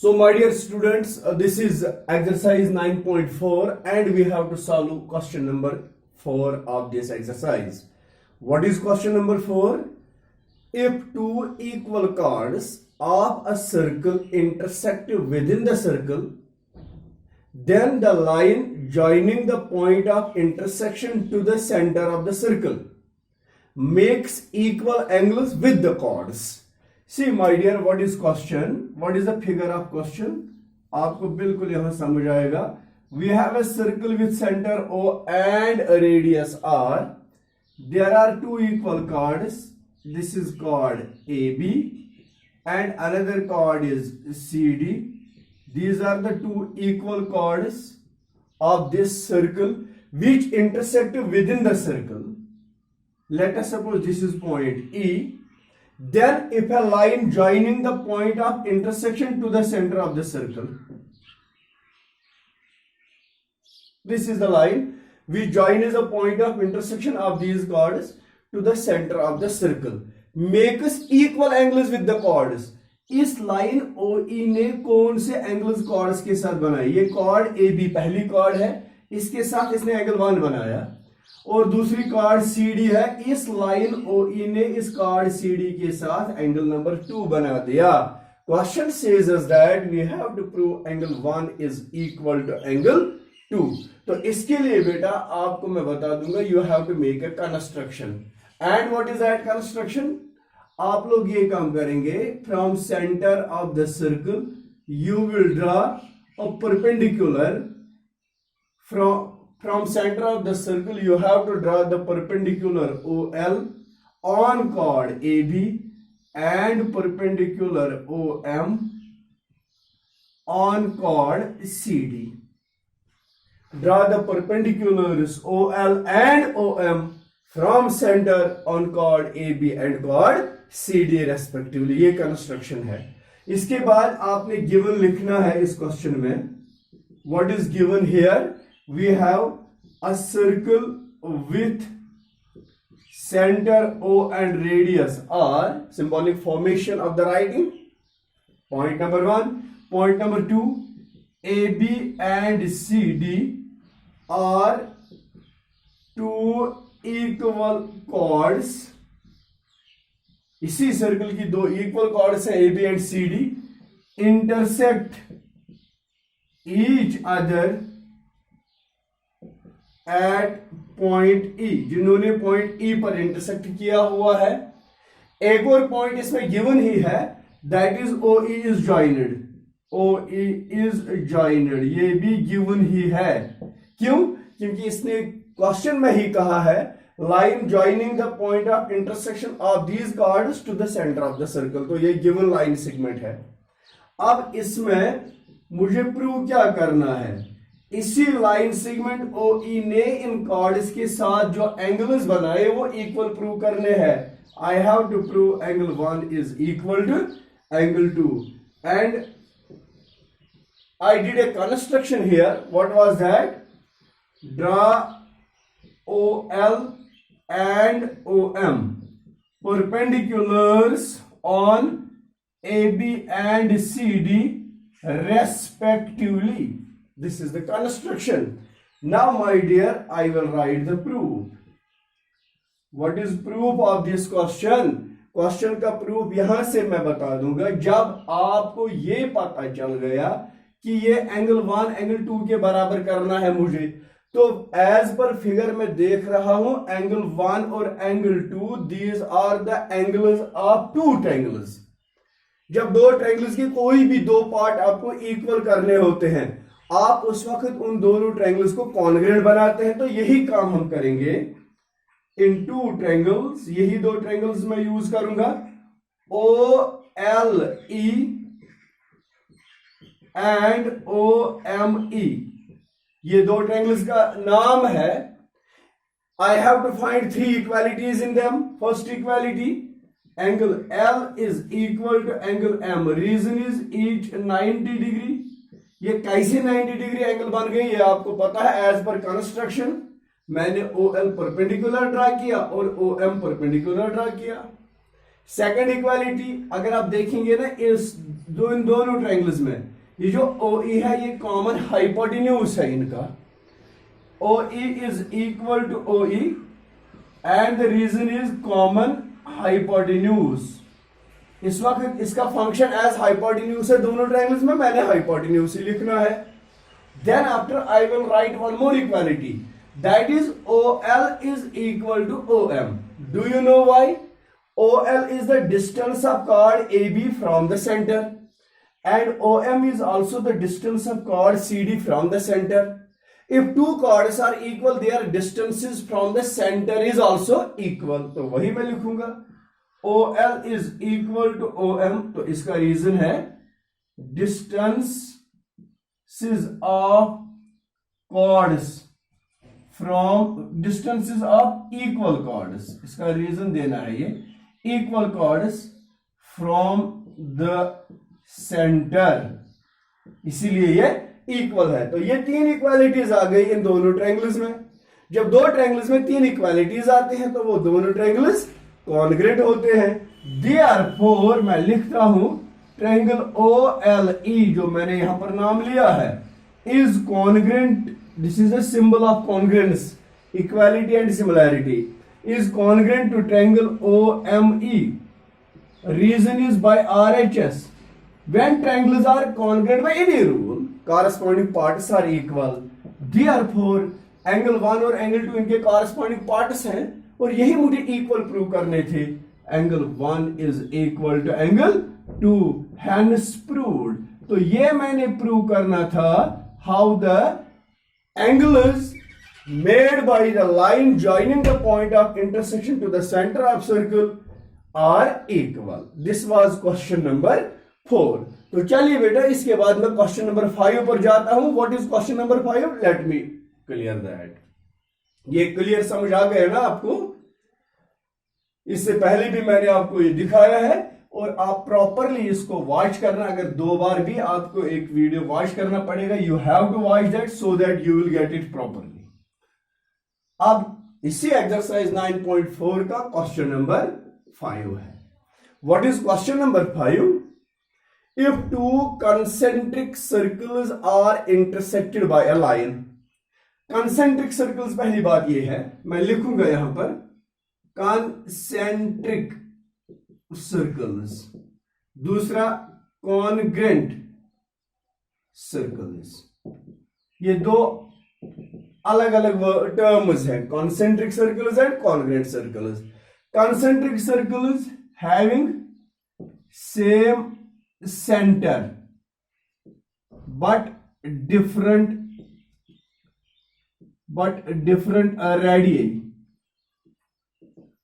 So my dear students, this is exercise 9.4 and we have to solve question number 4 of this exercise. What is question number 4? If two equal chords of a circle intersect within the circle, then the line joining the point of intersection to the center of the circle makes equal angles with the chords. See my dear, what is question? What is the figure of question? आपको बिल्कुल यहाँ समझ आएगा. We have a circle with center O and a radius R. There are two equal chords. This is chord AB and another chord is CD. These are the two equal chords of this circle which intersect within the circle. Let us suppose this is point E. Then if a line joining the point of intersection to the center of the circle, this is the line we join as a point of intersection of these chords to the center of the circle, makes equal angles with the chords. इस line OE ने कौन से angles chords के साथ बनाई? ये cord AB पहली cord है, इसके साथ इसने एंगल 1 बनाया और दूसरी कॉर्ड CD है. इस लाइन OE ने इस कॉर्ड CD के साथ एंगल नंबर 2 बना दिया. Question says us that we have to prove angle 1 is equal to angle 2. तो इसके लिए बेटा आपको मैं बता दूंगा, you have to make a construction. And what is that construction? आप लोग ये काम करेंगे, from center of the circle you will draw a perpendicular. From center of the circle you have to draw the perpendicular OL on chord AB and perpendicular OM on chord CD. Draw the perpendiculars OL and OM from center on chord AB and chord CD respectively. ये construction है. इसके बाद आपने given लिखना है इस question में. What is given here? We have a circle with center O and radius R, symbolic formation of the writing. Point number 1. Point number 2, AB and CD are two equal chords. इसी circle की दो equal chords हैं AB and CD, intersect each other at point E. जिन्होंने point E पर intersect किया हुआ है. एक और पॉइंट इसमें गिवन ही है, that is OE is joined. OE is joined, ये भी गिवन ही है. क्यों? क्योंकि इसने क्वेश्चन में ही कहा है line joining the point of intersection of these chords to the center of the circle. तो ये गिवन लाइन सेगमेंट है. अब इसमें मुझे प्रूव क्या करना है? इसी लाइन सेगमेंट OE ने इन कॉर्ड्स के साथ जो एंगल्स बनाए वो इक्वल प्रूव करने हैं. I have to prove angle 1 is equal to angle 2 and I did a construction here. What was that? Draw OL and OM perpendiculars on AB and CD respectively. This is the construction. Now my dear, I will write the proof. What is proof of this question? Question का proof यहां से मैं बता दूंगा जब आपको ये पता चल गया कि ये एंगल 1 एंगल 2 के बराबर करना है मुझे. तो एज पर फिगर में देख रहा हूं एंगल 1 और angle 2, these are the angles of two triangles. जब दो ट्रायंगल्स के कोई भी दो पार्ट आपको इक्वल करने होते हैं, आप उस वक्त उन दोनों ट्रायंगल्स को कॉन्ग्रुएंट बनाते हैं. तो यही काम हम करेंगे इन टू ट्रायंगल्स. यही दो ट्रायंगल्स मैं यूज करूंगा, OLE एंड OME. ये दो ट्रायंगल्स का नाम है. I have to find 3 equalities in them. First equality, angle L is equal to angle M. Reason is each 90 degree. ये कैसे 90 डिग्री एंगल बन गई ये आपको पता है. एज पर कंस्ट्रक्शन मैंने OL परपेंडिकुलर ड्रा किया और OM परपेंडिकुलर ड्रा किया. सेकंड इक्वालिटी अगर आप देखेंगे ना इस इन दोनों ट्रायंगल्स में, ये जो OE है ये कॉमन हाइपोटेन्यूज है इनका. OE is equal to OE and the reason is common hypotenuse. इस वक्त इसका फंक्शन एज हाइपोटेन्यूज है दोनों ट्रायंगल्स में, मैंने हाइपोटेन्यूज ही लिखना है. Then after I will write one more equality, that is OL is equal to OM. Do you know why? OL is the distance of chord AB from the center and OM is also the distance of chord CD from the center. If two chords are equal, their distances from the center is also equal. तो वही मैं लिखूंगा OL is equal to OM. तो इसका reason है distances of chords from distances of equal chords. इसका reason देना है ये equal chords from the center, इसीलिए ये इक्वल है. तो ये तीन इक्वालिटीज आ गई इन दोनों ट्रायंगल्स में. जब दो ट्रायंगल्स में तीन इक्वालिटीज आते हैं तो वो दोनों ट्रायंगल्स कॉन्ग्रेंट होते हैं. देयरफॉर मैं लिखता हूं ट्रायंगल OLE जो मैंने यहां पर नाम लिया है is congruent. This is a symbol of congruence, equality and similarity. Is congruent to triangle OME. Reason is by RHS. When triangles are congruent by any rule, corresponding parts are equal. Therefore, angle 1 और angle 2 इनके corresponding parts हैं और यही मुझे equal prove करने थे. Angle 1 is equal to angle 2. Hence proved. तो ये मैंने prove करना था how the angles made by the line joining the point of intersection to the center of circle are equal. This was question number 4. तो चलिए बेटा इसके बाद मैं क्वेश्चन नंबर 5 पर जाता हूं. What is question number 5? Let me clear that. ये क्लियर समझ आ गया ना आपको? इससे पहले भी मैंने आपको ये दिखाया है और आप प्रॉपरली इसको वॉच करना. अगर 2 बार भी आपको एक वीडियो वॉच करना पड़ेगा, you have to watch that so that you will get it properly. अब इसी एक्सरसाइज 9.4 का क्वेश्चन नंबर 5 है. What is question number 5? If two concentric circles are intersected by a line. Concentric circles पहली बात ये है, मैं लिखूंगा यहां पर concentric circles. दूसरा congruent circles. ये दो अलग अलग टर्म्स हैं, concentric circles and congruent circles. Concentric circles having same center but different radii.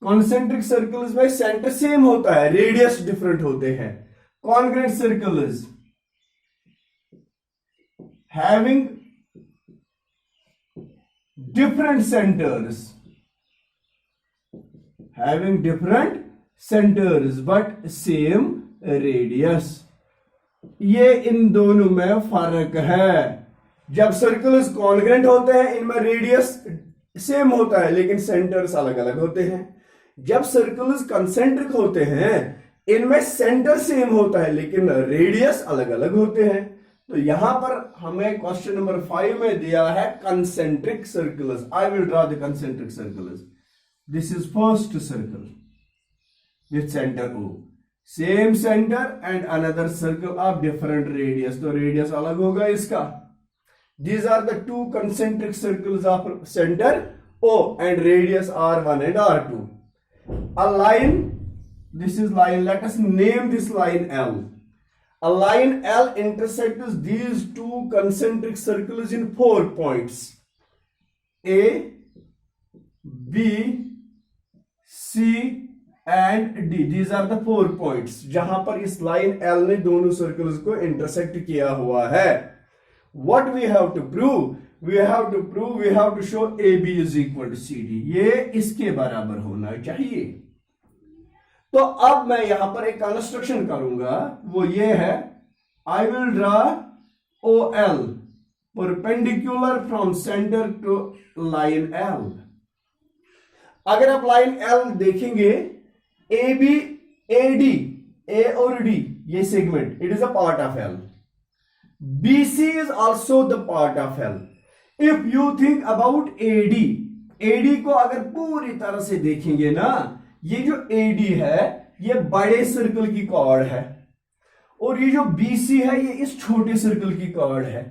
concentric circles में सेंटर सेम होता है, रेडियस डिफरेंट होते हैं. congruent circles having different centers but same radius. ये इन दोनों में फर्क है. जब सर्कल्स कॉन्ग्रेंट होते हैं इनमें रेडियस सेम होता है लेकिन सेंटर्स अलग अलग होते हैं. जब सर्कल्स कंसेंट्रिक होते हैं इनमें सेंटर सेम होता है लेकिन रेडियस अलग अलग होते हैं. तो यहां पर हमें क्वेश्चन नंबर 5 में दिया है concentric circles. I will draw the concentric circles. This is first circle with center O. Same center and another circle of different radius. तो रेडियस अलग होगा इसका. These are the two concentric circles of center O and radius R1 and R2. A line, this is line, let us name this line L. A line L intersects these two concentric circles in 4 points. A, B, C and D. These are the 4 points जहां पर इस line L ने दोनों circles को intersect किया हुआ है. What we have to prove? We have to show AB is equal to CD. ये इसके बराबर होना चाहिए. तो अब मैं यहां पर एक कंस्ट्रक्शन करूंगा, वो ये है I will draw OL perpendicular from center to line L. अगर आप लाइन L देखेंगे AB AD, A और D, ये segment, it is a part of L. BC is also the part of L. If you think about AD, AD को अगर पूरी तरह से देखेंगे ना, ये जो AD है ये बड़े सर्कल की कॉर्ड है और ये जो BC है ये इस छोटे सर्कल की कॉर्ड है।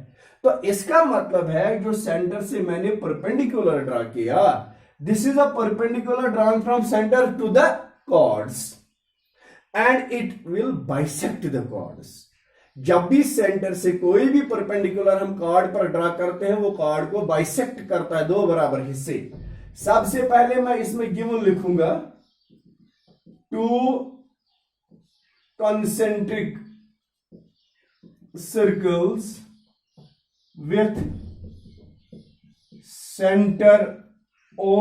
तो इसका मतलब है जो सेंटर से मैंने परपेंडिकुलर ड्रा किया, this is a perpendicular drawn from center to the chords and it will bisect the chords. जब भी सेंटर से कोई भी परपेंडिकुलर हम कॉर्ड पर ड्रा करते हैं वो कॉर्ड को बाइसेक्ट करता है दो बराबर हिस्से। सबसे पहले मैं इसमें गिवन लिखूंगा to concentric circles with center O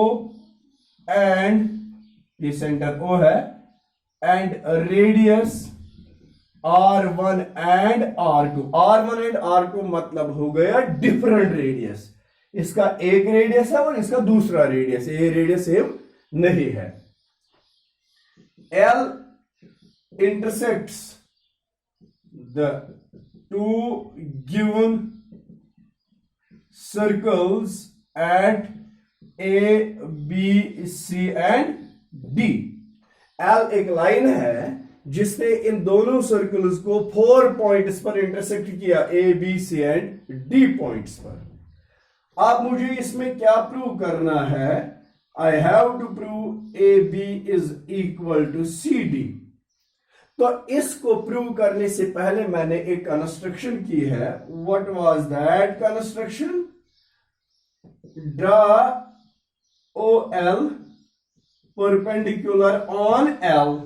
and ये center O है and radius R1 and R2। R1 and R2 मतलब हो गया डिफरेंट रेडियस, इसका एक रेडियस है और इसका दूसरा रेडियस, ये रेडियस सेम नहीं है। L intersects the two given circles at A, B, C and D। L एक लाइन है जिसने इन दोनों सर्कल्स को 4 पॉइंट्स पर इंटरसेक्ट किया, A, B, C and D points पर। अब मुझे इसमें क्या प्रूव करना है? I have to prove AB is equal to CD। तो इसको प्रूव करने से पहले मैंने एक कंस्ट्रक्शन की है। What was that construction? Draw OL perpendicular on L।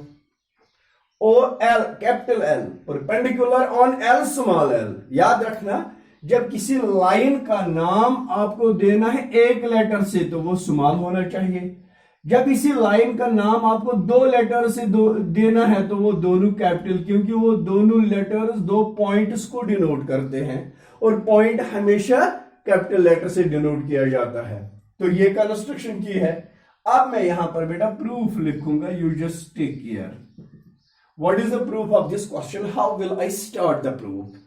OL capital L perpendicular on L small l। याद रखना जब किसी लाइन का नाम आपको देना है एक लेटर से तो वो स्मॉल होना चाहिए, जब किसी लाइन का नाम आपको 2 लेटर से देना है तो वो दोनों कैपिटल, क्योंकि वो दोनों लेटर्स 2 पॉइंट्स को डिनोट करते हैं और पॉइंट हमेशा कैपिटल लेटर से डिनोट किया जाता है। तो ये कंस्ट्रक्शन की है। अब मैं यहां पर बेटा प्रूफ लिखूंगा, you just take care. What is the proof of this question? How will I start the proof?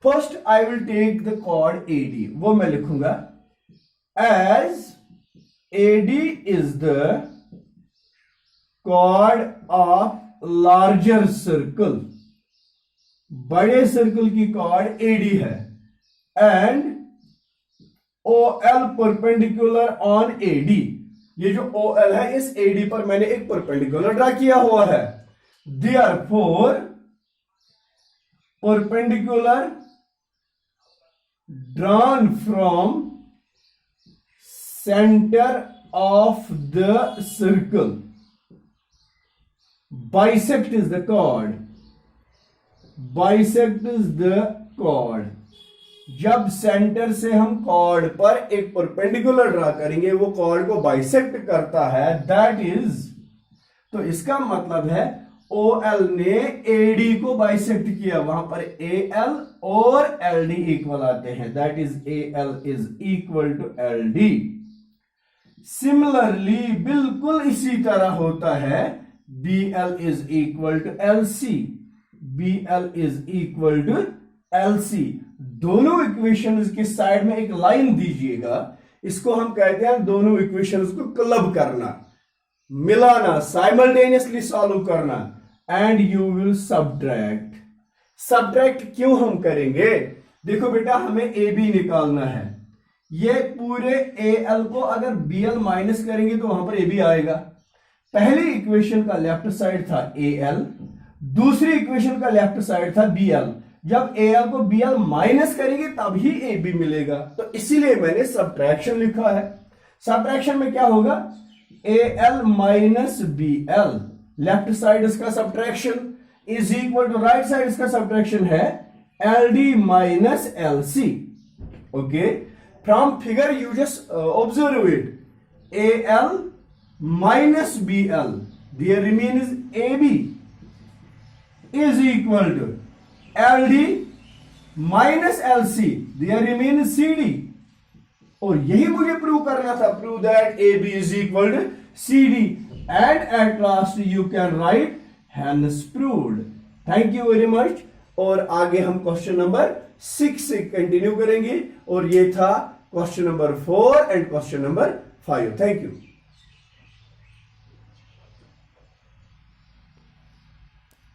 First I will take the chord AD, वो मैं लिखूंगा as AD is the chord of larger circle। बड़े circle की chord AD है and OL perpendicular on AD। ये जो OL है इस AD पर मैंने एक परपेंडिकुलर ड्रा किया हुआ है। Therefore perpendicular drawn from center of the circle bisect is the chord, bisect is the chord। जब सेंटर से हम कॉर्ड पर एक परपेंडिकुलर ड्रा करेंगे वो कॉर्ड को बाइसेक्ट करता है, दैट इज, तो इसका मतलब है OL ने AD को बाइसेक्ट किया, वहां पर AL और LD इक्वल आते हैं, that is AL is equal to LD। Similarly बिल्कुल इसी तरह होता है BL is equal to LC, BL is equal to LC। दोनों इक्वेशंस के साइड में एक लाइन दीजिएगा, इसको हम कहते हैं दोनों इक्वेशंस को क्लब करना, मिलाना, साइमल्टेनियसली सॉल्व करना, and you will subtract. Subtract क्यों हम करेंगे? देखो बेटा हमें AB निकालना है, ये पूरे AL को अगर BL माइनस करेंगे तो वहां पर AB आएगा। पहली इक्वेशन का लेफ्ट साइड था AL, दूसरी इक्वेशन का लेफ्ट साइड था BL। जब AL को BL माइनस करेंगे तभी AB मिलेगा, तो इसीलिए मैंने सब्ट्रैक्शन लिखा है। सब्ट्रैक्शन में क्या होगा? AL minus BL, left side इसका subtraction is equal to right side इसका सब्ट्रैक्शन है LD minus LC। Okay, from figure you just observe it, AL minus BL, there remains AB is equal to LD minus LC, there remains CD। और यही मुझे prove करना था, prove that AB is equal to CD, and at last you can write hence proved. Thank you very much. और आगे हम question number 6 से continue करेंगे और ये था question number 4 and question number 5। Thank you.